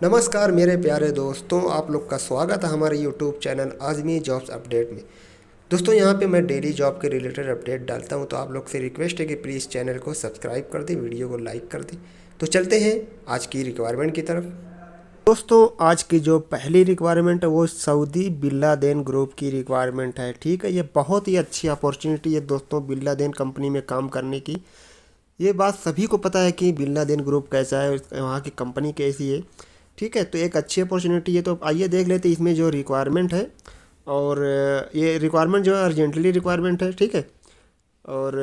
नमस्कार मेरे प्यारे दोस्तों, आप लोग का स्वागत है हमारे YouTube channel Azmi jobs update में। दोस्तों यहाँ पे मैं डेली जॉब के रिलेटेड अपडेट डालता हूँ, तो आप लोग से रिक्वेस्ट है कि प्लीज़ चैनल को सब्सक्राइब कर दें, वीडियो को लाइक कर दें। तो चलते हैं आज की रिक्वायरमेंट की तरफ। दोस्तों आज की जो पहली रिक्वायरमेंट है वो सऊदी बिन लादेन ग्रुप की रिक्वायरमेंट है। ठीक है, ये बहुत ही अच्छी अपॉर्चुनिटी है दोस्तों बिन लादेन कंपनी में काम करने की। ये बात सभी को पता है कि बिन लादेन ग्रुप कैसा है, वहाँ की कंपनी कैसी है। ठीक है, तो एक अच्छी अपॉर्चुनिटी है। तो आइए देख लेते हैं इसमें जो रिक्वायरमेंट है। और ये रिक्वायरमेंट जो है अर्जेंटली रिक्वायरमेंट है। ठीक है, और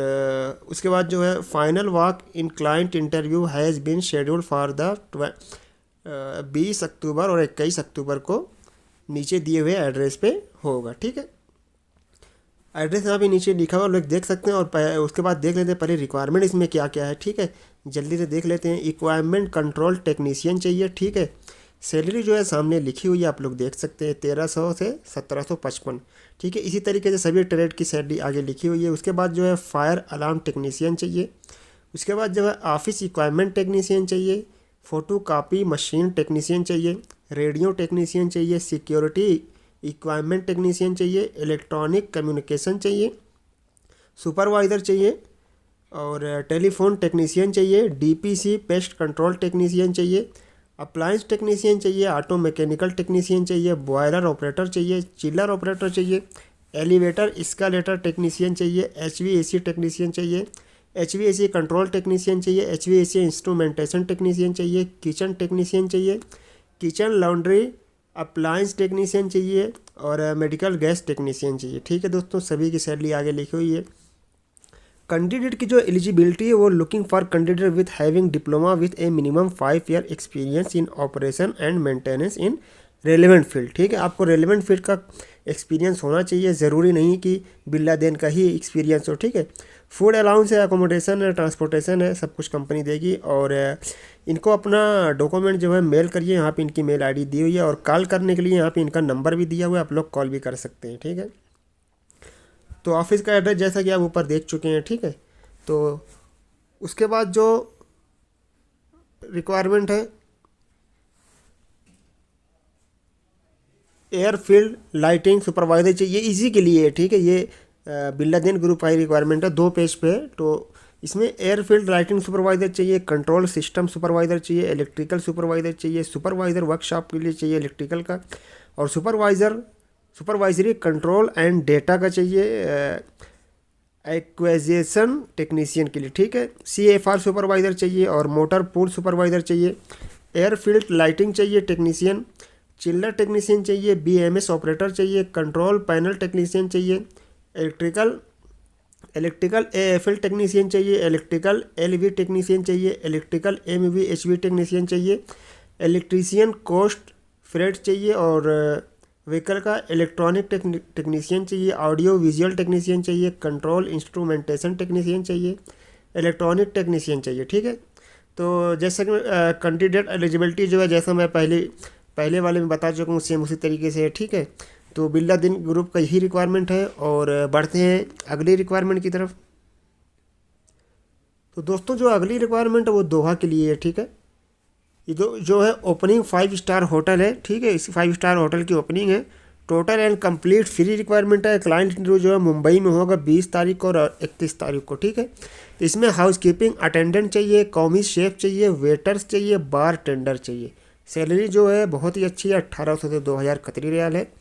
उसके बाद जो है final walk in client interview has been scheduled for the 20 October और 21 अक्टूबर को नीचे दिए हुए एड्रेस पे होगा। ठीक है, एड्रेस यहाँ पे नीचे लिखा हुआ लोग देख सकते हैं। और उसके बाद देख लेते हैं पहले रिक्वायरमेंट इसमें क्या क्या है। ठीक है, जल्दी से देख लेते हैं। इक्वायरमेंट कंट्रोल टेक्नीशियन चाहिए। ठीक है, सैलरी जो है सामने लिखी हुई है, आप लोग देख सकते हैं 1300 से 1755। ठीक है, इसी तरीके से सभी ट्रेड की सैलरी आगे लिखी हुई है। उसके बाद जो है फायर अलार्म टेक्नीशियन चाहिए। उसके बाद जो है ऑफिस इक्वायरमेंट टेक्नीशियन चाहिए। फ़ोटो कापी मशीन टेक्नीशियन चाहिए। रेडियो टेक्नीशियन चाहिए। सिक्योरिटी इक्वायरमेंट टेक्नीशियन चाहिए। इलेक्ट्रॉनिक कम्युनिकेशन चाहिए। सुपरवाइज़र चाहिए। और टेलीफोन टेक्नीशियन चाहिए। डीपीसी पेस्ट कंट्रोल टेक्नीशियन चाहिए। अप्लायंस टेक्नीशियन चाहिए। ऑटो मैकेनिकल टेक्नीशियन चाहिए। बॉयलर ऑपरेटर चाहिए। चिलर ऑपरेटर चाहिए। एलिवेटर एस्केलेटर टेक्नीशियन चाहिए। एचवीएसी टेक्नीशियन चाहिए। एचवीएसी कंट्रोल टेक्नीशियन चाहिए। एचवीएसी इंस्ट्रूमेंटेशन टेक्नीशियन चाहिए। किचन टेक्नीशियन चाहिए। किचन लॉन्ड्री अप्लायंस टेक्नीशियन चाहिए। और मेडिकल गैस टेक्नीशियन चाहिए। ठीक है दोस्तों, सभी की सैलरी आगे लिखी हुई है। कैंडिडेट की जो एलिजिबिलिटी है वो looking for candidate with having diploma with a minimum 5 year experience in operation and maintenance in relevant field. ठीक है, आपको रेलेवेंट फील्ड का एक्सपीरियंस होना चाहिए, ज़रूरी नहीं कि बिन लादेन का ही एक्सपीरियंस हो। ठीक है, फूड अलाउंस है, अकोमोडेशन है, ट्रांसपोर्टेशन है, सब कुछ कंपनी देगी। और इनको अपना डॉक्यूमेंट जो है मेल करिए, यहाँ पे इनकी मेल आईडी दी हुई है। और कॉल करने के लिए यहाँ पे इनका नंबर भी दिया हुआ है, आप लोग कॉल भी कर सकते हैं। ठीक है, तो ऑफिस का एड्रेस जैसा कि आप ऊपर देख चुके हैं। ठीक है, तो उसके बाद जो रिक्वायरमेंट है एयरफील्ड लाइटिंग सुपरवाइज़र चाहिए, इसी के लिए है। ठीक है, ये बिन लादेन ग्रुप का रिक्वायरमेंट है, 2 पेज पे है। तो इसमें एयरफील्ड लाइटिंग सुपरवाइज़र चाहिए। कंट्रोल सिस्टम सुपरवाइज़र चाहिए। इलेक्ट्रिकल सुपरवाइज़र चाहिए। सुपरवाइज़र वर्कशॉप के लिए चाहिए इलेक्ट्रिकल का। और सुपरवाइजरी कंट्रोल एंड डेटा का चाहिए एक्वेजिशन टेक्नीशियन के लिए। ठीक है, CFR सुपरवाइज़र चाहिए। और मोटर पूल सुपरवाइज़र चाहिए। एयरफील्ड लाइटिंग चाहिए टेक्नीशियन। चिल्लर टेक्नीशियन चाहिए। BMS ऑपरेटर चाहिए। कंट्रोल पैनल टेक्नीशियन चाहिए। इलेक्ट्रिकल इलेक्ट्रिकल AFL टेक्नीशियन चाहिए। इलेक्ट्रिकल LV टेक्नीशियन चाहिए। इलेक्ट्रिकल MVHV टेक्नीशियन चाहिए। इलेक्ट्रीशियन कोस्ट फ्रेट चाहिए। और व्हीकल का इलेक्ट्रॉनिक टेक्नीशियन चाहिए। ऑडियो विजुअल टेक्नीशियन चाहिए। कंट्रोल इंस्ट्रूमेंटेशन टेक्नीशियन चाहिए। इलेक्ट्रॉनिक टेक्नीशियन चाहिए। ठीक है, तो जैसा कि कैंडिडेट एलिजिबिलिटी जो है जैसा मैं पहले वाले में बता चुका हूँ, सेम उसी तरीके से है। ठीक है, तो बिन लादेन ग्रुप का यही रिक्वायरमेंट है। और बढ़ते हैं अगली रिक्वायरमेंट की तरफ। तो दोस्तों जो अगली रिक्वायरमेंट है वो दोहा के लिए है। ठीक है, ये जो है ओपनिंग 5 स्टार होटल है। ठीक है, इस 5 स्टार होटल की ओपनिंग है। Total and complete free requirement है। क्लाइंट इंटरव्यू जो है मुंबई में होगा 20 तारीख को और 31 तारीख को। ठीक है, तो इसमें हाउस कीपिंग अटेंडेंट चाहिए। कॉमी शेफ चाहिए। वेटर्स चाहिए। बार टेंडर चाहिए। सैलरी जो है बहुत ही अच्छी है, 1800 से 2000 कतरी रियाल है।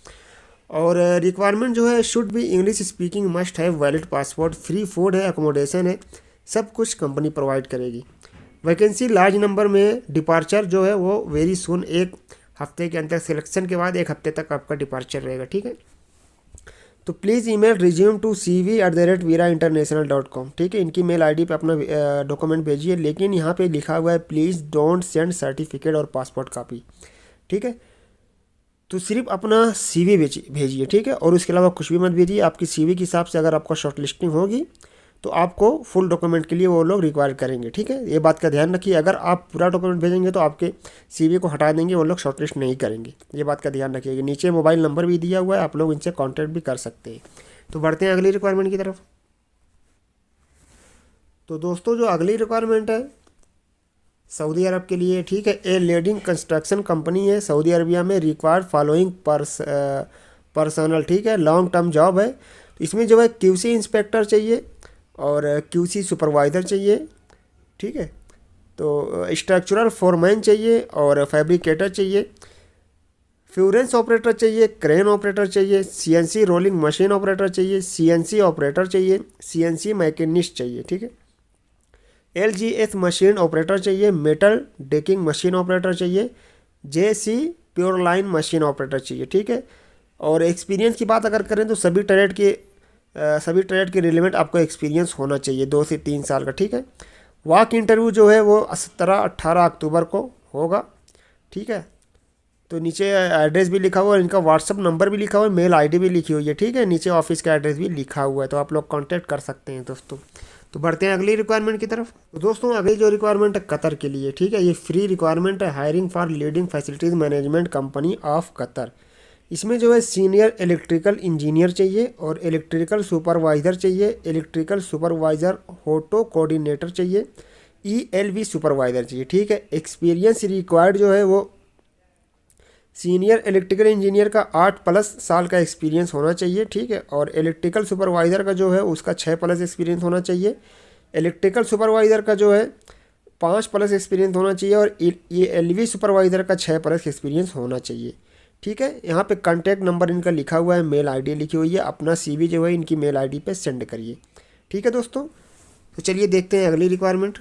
और रिक्वायरमेंट जो है should be English speaking, must have valid passport, free food है, अकोमोडेशन है, सब कुछ कंपनी प्रोवाइड करेगी। वैकेंसी लार्ज नंबर में। डिपार्चर जो है वो वेरी सुन, 1 हफ्ते के अंदर, सिलेक्शन के बाद 1 हफ्ते तक आपका डिपार्चर रहेगा। ठीक है, तो please email resume to cv@virainternational.com। ठीक है, इनकी मेल आईडी पे अपना डॉक्यूमेंट भेजिए। लेकिन यहाँ पे लिखा हुआ है प्लीज़ डोंट सेंड सर्टिफिकेट और पासपोर्ट कापी। ठीक है, तो सिर्फ अपना CV भेजिए। ठीक है, और उसके अलावा कुछ भी मत भेजिए। आपकी CV के हिसाब से अगर आपका शॉर्ट लिस्टिंग होगी तो आपको फुल डॉक्यूमेंट के लिए वो लोग रिक्वायर करेंगे। ठीक है, ये बात का ध्यान रखिए। अगर आप पूरा डॉक्यूमेंट भेजेंगे तो आपके CV को हटा देंगे, वो लोग शॉर्टलिस्ट नहीं करेंगे। ये बात का ध्यान रखिएगा। नीचे मोबाइल नंबर भी दिया हुआ है, आप लोग इनसे कॉन्टैक्ट भी कर सकते हैं। तो बढ़ते हैं अगली रिक्वायरमेंट की तरफ। तो दोस्तों जो अगली रिक्वायरमेंट है सऊदी अरब के लिए, ठीक है। ए लीडिंग कंस्ट्रक्शन कंपनी है सऊदी अरबिया में, रिक्वायर्ड फॉलोइंग पर्सनल, ठीक है, लॉन्ग टर्म जॉब है। तो इसमें जो है क्यूसी इंस्पेक्टर चाहिए और क्यूसी सुपरवाइज़र चाहिए, ठीक है। तो स्ट्रक्चरल फोरमैन चाहिए और फैब्रिकेटर चाहिए, फ्यूरेंस ऑपरेटर चाहिए, क्रेन ऑपरेटर चाहिए, सीएनसी रोलिंग मशीन ऑपरेटर चाहिए, सीएनसी ऑपरेटर चाहिए, सीएनसी मैकेनिस्ट चाहिए, ठीक है। एलजीएस मशीन ऑपरेटर चाहिए, मेटल डेकिंग मशीन ऑपरेटर चाहिए, जेसी प्योर लाइन मशीन ऑपरेटर चाहिए, ठीक है। और एक्सपीरियंस की बात अगर करें तो सभी ट्रेड के रिलेवेंट आपको एक्सपीरियंस होना चाहिए 2 से 3 साल का, ठीक है। वॉक इंटरव्यू जो है वो 17-18 अक्टूबर को होगा, ठीक है। तो नीचे एड्रेस भी लिखा हुआ है, इनका व्हाट्सअप नंबर भी लिखा हुआ है, मेल आईडी भी लिखी हुई है, ठीक है। नीचे ऑफिस का एड्रेस भी लिखा हुआ है, तो आप लोग कांटेक्ट कर सकते हैं दोस्तों। तो बढ़ते हैं अगली रिक्वायरमेंट की तरफ। तो दोस्तों अगली जो रिक्वायरमेंट है कतर के लिए, ठीक है, ये फ्री रिक्वायरमेंट है, hiring for leading facilities management company of Qatar. इसमें जो है सीनियर इलेक्ट्रिकल इंजीनियर चाहिए और इलेक्ट्रिकल सुपरवाइज़र चाहिए, इलेक्ट्रिकल सुपरवाइज़र होटो कोऑर्डिनेटर चाहिए, ईएलवी सुपरवाइज़र चाहिए, ठीक है। एक्सपीरियंस रिक्वायर्ड जो है वो सीनियर इलेक्ट्रिकल इंजीनियर का 8+ साल का एक्सपीरियंस होना चाहिए, ठीक है। और इलेक्ट्रिकल सुपरवाइज़र का जो है उसका 6+ एक्सपीरियंस होना चाहिए। इलेक्ट्रिकल सुपरवाइज़र का जो है 5+ एक्सपीरियंस होना चाहिए और ये एलवी सुपरवाइज़र का 6+ एक्सपीरियंस होना चाहिए, ठीक है। यहाँ पे कॉन्टैक्ट नंबर इनका लिखा हुआ है, मेल आईडी लिखी हुई है, अपना सीवी जो है इनकी मेल आईडी पे सेंड करिए, ठीक है दोस्तों। तो चलिए देखते हैं अगली रिक्वायरमेंट।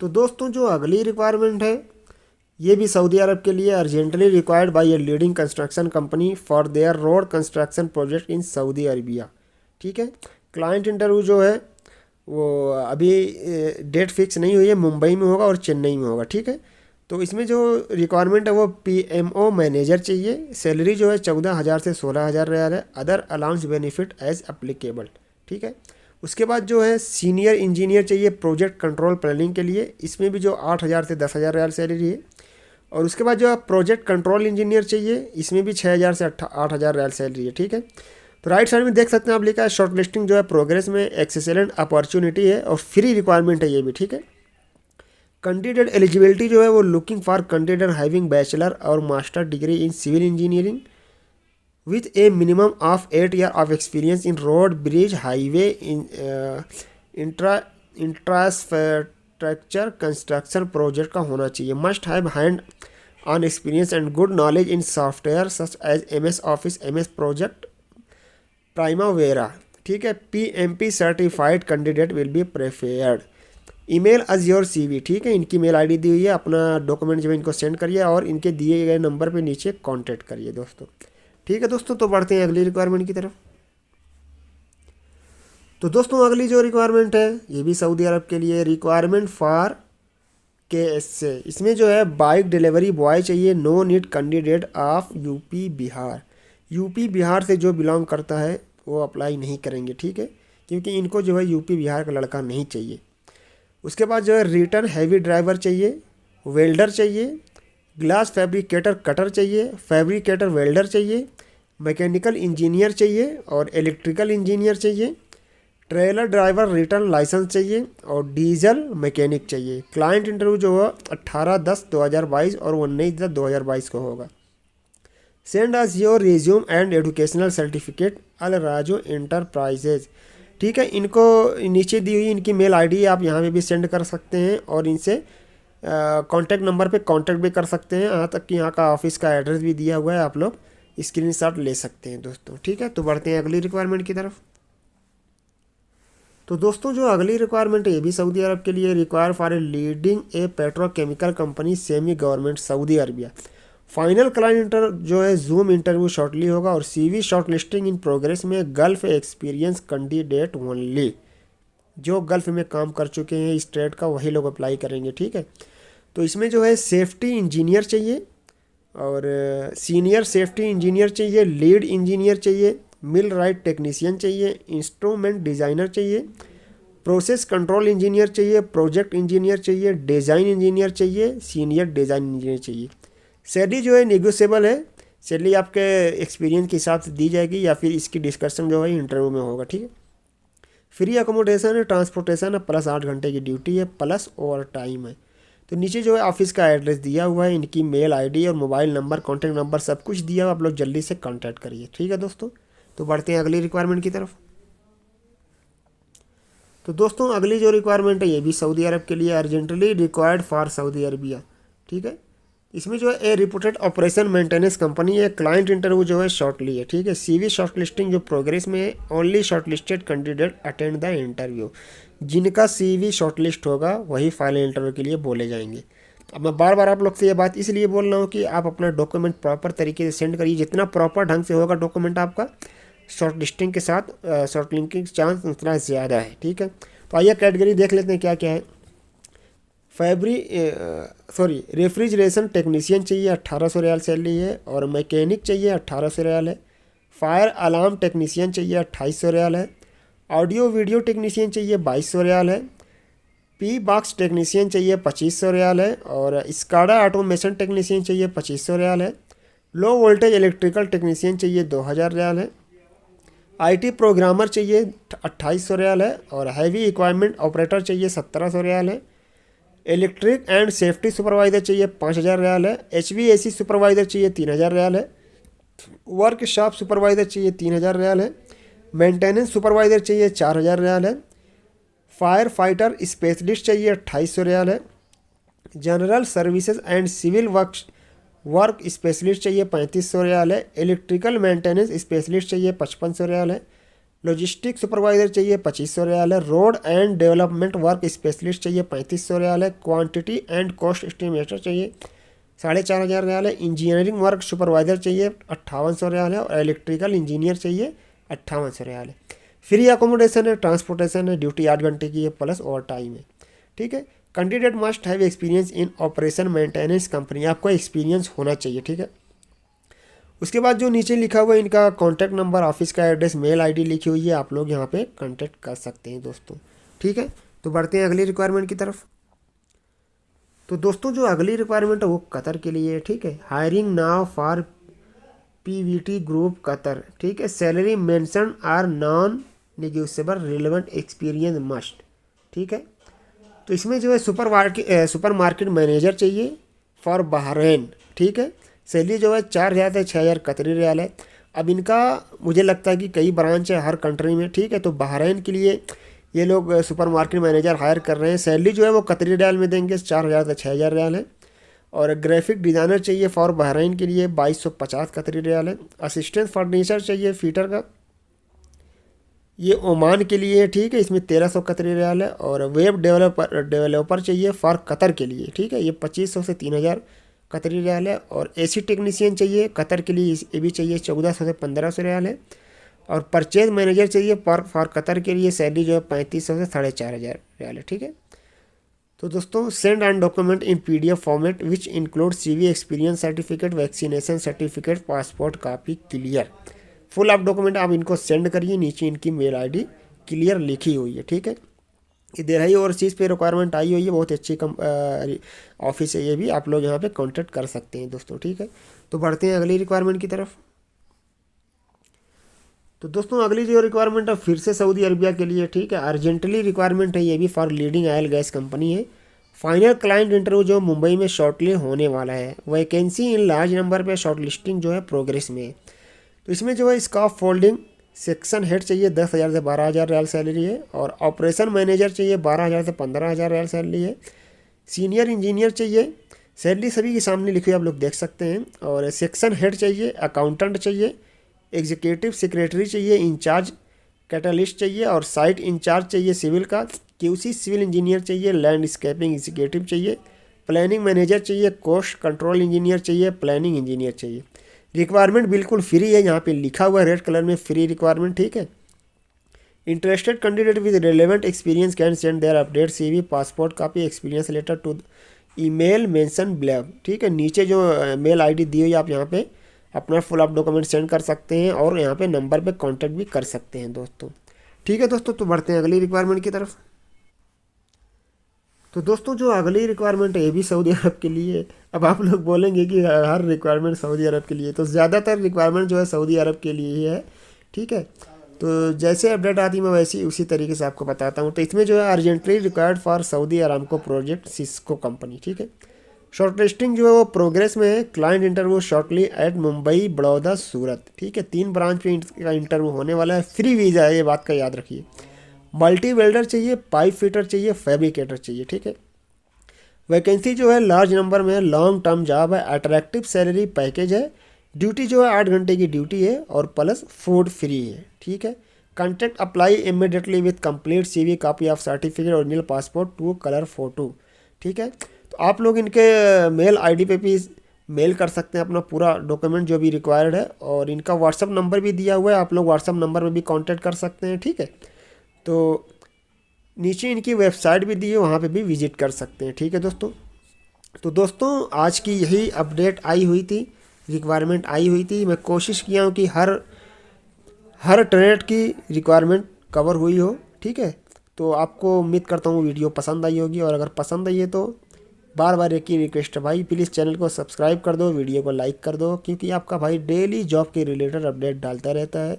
तो दोस्तों जो अगली रिक्वायरमेंट है ये भी सऊदी अरब के लिए, urgently required by a leading construction company for their road construction project in Saudi Arabia, ठीक है। क्लाइंट इंटरव्यू जो है वो अभी डेट फिक्स नहीं हुई है, मुंबई में होगा और चेन्नई में होगा, ठीक है। तो इसमें जो रिक्वायरमेंट है वो पीएमओ मैनेजर चाहिए, सैलरी जो है 14,000 से 16,000 रियाल है, other allowance benefit as applicable, ठीक है। उसके बाद जो है सीनियर इंजीनियर चाहिए प्रोजेक्ट कंट्रोल प्लानिंग के लिए, इसमें भी जो 8,000 से 10,000 रियाल सैलरी है। और उसके बाद जो है प्रोजेक्ट कंट्रोल इंजीनियर चाहिए, इसमें भी 6,000 से 8,000 रियाल सैलरी है, ठीक है। तो राइट साइड में देख सकते हैं आप लिखा है शॉर्ट लिस्टिंग जो है प्रोग्रेस में, एक्सेलेंट अपॉर्चुनिटी है और फ्री रिक्वायरमेंट है ये भी, ठीक है। कैंडिडेट एलिजिबिलिटी जो है वो looking for candidate having bachelor और master degree in civil engineering with a minimum of 8 year of experience in road bridge highway infrastructure construction project का होना चाहिए। Must have hand on experience and good knowledge in software such as MS office, MS project, Primavera, ठीक है। PMP certified candidate will be preferred. Email us your CV, ठीक है। इनकी mail ID दी हुई है, अपना डॉक्यूमेंट जो है इनको सेंड करिए और इनके दिए गए नंबर पे नीचे कांटेक्ट करिए दोस्तों, ठीक है दोस्तों। तो बढ़ते हैं अगली रिक्वायरमेंट की तरफ। तो दोस्तों अगली जो रिक्वायरमेंट है ये भी सऊदी अरब के लिए, रिक्वायरमेंट फॉर KSA। इसमें जो है बाइक डिलीवरी बॉय चाहिए, no need candidate of UP Bihar. UP Bihar से जो बिलोंग करता है वो अप्लाई नहीं करेंगे, ठीक है, क्योंकि इनको जो है यूपी बिहार का लड़का नहीं चाहिए। उसके बाद जो है रिटर्न हैवी ड्राइवर चाहिए, वेल्डर चाहिए, ग्लास फैब्रिकेटर कटर चाहिए, फैब्रिकेटर वेल्डर चाहिए, मैकेनिकल इंजीनियर चाहिए और इलेक्ट्रिकल इंजीनियर चाहिए, ट्रेलर ड्राइवर रिटर्न लाइसेंस चाहिए और डीजल मैकेनिक चाहिए। क्लाइंट इंटरव्यू जो है 18/10/2022 और 19/10/2022 को होगा। Send us your resume and educational certificate Al Rajo enterprises, ठीक है। इनको नीचे दी हुई इनकी मेल आईडी आप यहाँ पे भी सेंड कर सकते हैं और इनसे कॉन्टैक्ट नंबर पे कांटेक्ट भी कर सकते हैं, यहाँ तक कि यहाँ का ऑफिस का एड्रेस भी दिया हुआ है, आप लोग स्क्रीनशॉट ले सकते हैं दोस्तों, ठीक है। तो बढ़ते हैं अगली रिक्वायरमेंट की तरफ। तो दोस्तों जो अगली रिक्वायरमेंट है ये भी सऊदी अरब के लिए, require for a leading a petrochemical company semi government Saudi Arabia. Final client जो है जूम इंटरव्यू शॉर्टली होगा और CV short listing in progress में, गल्फ एक्सपीरियंस कैंडिडेट ओनली। जो गल्फ में काम कर चुके हैं इस ट्रेड का वही लोग अप्लाई करेंगे, ठीक है। तो इसमें जो है सेफ्टी इंजीनियर चाहिए और सीनियर सेफ्टी इंजीनियर चाहिए, लीड इंजीनियर चाहिए, मिल राइट टेक्नीशियन चाहिए, इंस्ट्रूमेंट डिज़ाइनर चाहिए, प्रोसेस कंट्रोल इंजीनियर चाहिए, प्रोजेक्ट इंजीनियर चाहिए, डिज़ाइन इंजीनियर चाहिए, सीनियर डिज़ाइन इंजीनियर चाहिए। सैलरी जो है नेगोशिएबल है, सैलरी आपके एक्सपीरियंस के हिसाब से दी जाएगी या फिर इसकी डिस्कशन जो है इंटरव्यू में होगा, ठीक है। फ्री अकोमोडेशन है, ट्रांसपोर्टेशन है, प्लस 8 घंटे की ड्यूटी है, प्लस ओवर टाइम है। तो नीचे जो है ऑफिस का एड्रेस दिया हुआ है, इनकी मेल आईडी और मोबाइल नंबर, कॉन्टैक्ट नंबर सब कुछ दिया हुआ, आप लोग जल्दी से कॉन्टैक्ट करिए। ठीक है दोस्तों, तो बढ़ते हैं अगली रिक्वायरमेंट की तरफ। तो दोस्तों अगली जो रिक्वायरमेंट है ये भी सऊदी अरब के लिए, urgently required for Saudi Arabia. ठीक है, इसमें जो है ए रिपोर्टेड ऑपरेशन मेंटेनेंस कंपनी है, क्लाइंट इंटरव्यू जो है शॉर्टली है। ठीक है, सीवी शॉर्टलिस्टिंग जो प्रोग्रेस में है, only shortlisted candidate attend the interview. जिनका सीवी शॉर्टलिस्ट होगा वही फाइनल इंटरव्यू के लिए बोले जाएंगे। अब मैं बार बार आप लोग से ये बात इसलिए बोल रहा हूँ कि आप अपना डॉक्यूमेंट प्रॉपर तरीके से सेंड करिए। जितना प्रॉपर ढंग से होगा डॉक्यूमेंट आपका, शॉर्ट लिस्टिंग के साथ शॉर्ट लिंकिंग चांस उतना ज़्यादा है। ठीक है, तो आइए कैटेगरी देख लेते हैं क्या क्या है। रेफ्रिजरेशन टेक्नीशियन चाहिए, 1800 रियाल सैलरी है। और मैकेनिक चाहिए, 1800 रियाल है। फायर अलार्म टेक्नीशियन चाहिए, 2800 रियाल है। ऑडियो वीडियो टेक्नीशियन चाहिए, 2200 रियाल है। पी बॉक्स टेक्नीशियन चाहिए, 2500 रियाल है। और स्काडा ऑटोमेशन टेक्नीशियन चाहिए, 2500 रियाल है। लो वोल्टेज इलेक्ट्रिकल टेक्नीशियन चाहिए, 2000 रियाल है। आईटी प्रोग्रामर चाहिए, 2800 रियाल है। और हैवी इक्वाइपमेंट ऑपरेटर चाहिए, 1700 रियाल है। इलेक्ट्रिक एंड सेफ्टी सुपरवाइज़र चाहिए, 5000 रियाल है। HVAC सुपरवाइज़र चाहिए, 3000 रियाल है। वर्कशॉप सुपरवाइज़र चाहिए, 3000 रियाल है। मेंटेनेंस सुपरवाइज़र चाहिए, 4000 रियाल है। फायर फाइटर स्पेशलिस्ट चाहिए, 2800 रियाल है। General services and civil work specialist चाहिए, 3500 रियाल है। इलेक्ट्रिकल मेंटेनेंस स्पेशलिस्ट चाहिए, 5500 रियाल है। लॉजिस्टिक सुपरवाइज़र चाहिए, 2500 रियाल है। Road and development work specialist चाहिए, 3500 रियाल है। क्वांटिटी एंड कॉस्ट एस्टिमेटर चाहिए, 4500 रियाल है। इंजीनियरिंग वर्क सुपरवाइज़र चाहिए, 5800 रियाल है। और इलेक्ट्रिकल इंजीनियर चाहिए, 5800 रियाल है। फ्री अकोमोडेशन है, ट्रांसपोर्टेशन है, ड्यूटी 8 घंटे की है, प्लस ओवर टाइम है। ठीक है, candidate must have experience in operation maintenance company, आपको एक्सपीरियंस होना चाहिए। ठीक है, उसके बाद जो नीचे लिखा हुआ है इनका कॉन्टैक्ट नंबर, ऑफिस का एड्रेस, मेल आईडी लिखी हुई है, आप लोग यहाँ पे कॉन्टैक्ट कर सकते हैं दोस्तों। ठीक है, तो बढ़ते हैं अगली रिक्वायरमेंट की तरफ। तो दोस्तों जो अगली रिक्वायरमेंट है वो कतर के लिए है। ठीक है, hiring now for PVT group Qatar. ठीक है, salary mention are non negotiable, relevant experience must. ठीक है, तो इसमें जो है सुपर मार्केट मैनेजर चाहिए फॉर बहरीन। ठीक है, सैलरी जो है 4000 से 6000 कतरी रियाल है। अब इनका मुझे लगता है कि कई ब्रांच है हर कंट्री में। ठीक है, तो बहरीन के लिए ये लोग सुपर मार्केट मैनेजर हायर कर रहे हैं। सैलरी जो है वो कतरी रियाल में देंगे, 4000 से 6000 रियाल है। और ग्राफिक डिज़ाइनर चाहिए फॉर बहरीन के लिए, 2250 कतरी रियाल है। असिस्टेंट फर्नीचर चाहिए फीटर का, ये ओमान के लिए है। ठीक है, इसमें 1300 कतरी रियाल है। और वेब डेवलपर चाहिए फॉर कतर के लिए। ठीक है, ये 2500 से 3000 कतरी रियाल है। और AC टेक्नीशियन चाहिए कतर के लिए, ये भी चाहिए, 1400 से 1500 रियाल है। और परचेज मैनेजर चाहिए फॉर कतर के लिए, सैलरी जो है 3500 से 4500 रियाल है। ठीक है, तो दोस्तों send and document in PDF format which include CV experience certificate, vaccination certificate, passport copy clear. Full आप डॉक्यूमेंट आप इनको सेंड करिए, नीचे इनकी मेल ID क्लियर लिखी हुई है। ठीक है, इधर ही ओवरसीज़ पे रिक्वायरमेंट आई हुई है, बहुत अच्छी ऑफिस है ये भी, आप लोग यहाँ पे कांटेक्ट कर सकते हैं दोस्तों। ठीक है, तो बढ़ते हैं अगली रिक्वायरमेंट की तरफ। तो दोस्तों अगली जो रिक्वायरमेंट है फिर से सऊदी अरबिया के लिए। ठीक है, अर्जेंटली रिक्वायरमेंट है ये भी, for leading oil gas company है। फाइनल क्लाइंट इंटरव्यू जो मुंबई में शॉर्टली होने वाला है। वैकेंसी इन लार्ज नंबर पे, शॉर्ट लिस्टिंग जो है प्रोग्रेस में है। तो इसमें जो है स्काफ फोल्डिंग सेक्शन हेड चाहिए, 10,000 से 12,000 रियाल सैलरी है। और ऑपरेशन मैनेजर चाहिए, 12,000 से 15,000 रियाल सैलरी है। सीनियर इंजीनियर चाहिए, सैलरी सभी के सामने लिखी हुई आप लोग देख सकते हैं। और सेक्शन हेड चाहिए, अकाउंटेंट चाहिए, एग्जीक्यूटिव सेक्रेटरी चाहिए, इंचार्ज कैटलिस्ट चाहिए। और साइट इंचार्ज चाहिए सिविल का, QC सिविल इंजीनियर चाहिए, लैंडस्केपिंग एग्जीक्यूटिव चाहिए, प्लानिंग मैनेजर चाहिए, कोस्ट कंट्रोल इंजीनियर चाहिए, प्लानिंग इंजीनियर चाहिए। रिक्वायरमेंट बिल्कुल फ्री है, यहाँ पे लिखा हुआ है रेड कलर में, फ्री रिक्वायरमेंट। ठीक है, interested candidate with relevant experience can send their update CV, passport copy, experience letter to email mention below. ठीक है, नीचे जो मेल ID दी हुई आप यहाँ पे अपना फुल आप डॉक्यूमेंट सेंड कर सकते हैं और यहाँ पे नंबर पे कांटेक्ट भी कर सकते हैं दोस्तों। ठीक है दोस्तों, तो बढ़ते हैं अगली रिक्वायरमेंट की तरफ। तो दोस्तों जो अगली रिक्वायरमेंट है ये भी सऊदी अरब के लिए है। अब आप लोग बोलेंगे कि हर रिक्वायरमेंट सऊदी अरब के लिए, तो ज़्यादातर रिक्वायरमेंट जो है सऊदी अरब के लिए ही है। ठीक है, तो जैसे अपडेट आती है मैं वैसे ही उसी तरीके से आपको बताता हूँ। तो इसमें जो है urgently required for Saudi Aramco project Cisco company, ठीक है। शॉर्ट लिस्टिंग जो है वो प्रोग्रेस में है। Client interview shortly at Mumbai, Baroda, Surat, ठीक है। 3 ब्रांच पे का इंटरव्यू होने वाला है। फ्री वीज़ा है, ये बात का याद रखिए। मल्टी वेल्डर चाहिए, पाइप फिटर चाहिए, फैब्रिकेटर चाहिए, ठीक है। वैकेंसी जो है लार्ज नंबर में है, लॉन्ग टर्म जॉब है, अट्रैक्टिव सैलरी पैकेज है। ड्यूटी जो है 8 घंटे की ड्यूटी है और प्लस फूड फ्री है, ठीक है। Contact apply immediately with complete CV, copy of certificate, original passport, 2 colour photo, ठीक है। तो आप लोग इनके मेल ID पे भी मेल कर सकते हैं अपना पूरा डॉक्यूमेंट जो भी रिक्वायर्ड है। और इनका व्हाट्सअप नंबर भी दिया हुआ है, आप लोग व्हाट्सअप नंबर में भी कांटेक्ट कर सकते हैं, ठीक है। तो नीचे इनकी वेबसाइट भी दी है, वहाँ पे भी विजिट कर सकते हैं, ठीक है दोस्तों। तो दोस्तों आज की यही अपडेट आई हुई थी, रिक्वायरमेंट आई हुई थी। मैं कोशिश किया हूँ कि हर ट्रेड की रिक्वायरमेंट कवर हुई हो, ठीक है। तो आपको उम्मीद करता हूँ वीडियो पसंद आई होगी, और अगर पसंद आई है तो बार बार एक ही रिक्वेस्ट है भाई, प्लीज़ चैनल को सब्सक्राइब कर दो, वीडियो को लाइक कर दो, क्योंकि आपका भाई डेली जॉब के रिलेटेड अपडेट डालता रहता है,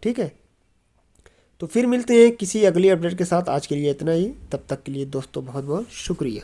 ठीक है। तो फिर मिलते हैं किसी अगली अपडेट के साथ। आज के लिए इतना ही, तब तक के लिए दोस्तों बहुत बहुत शुक्रिया।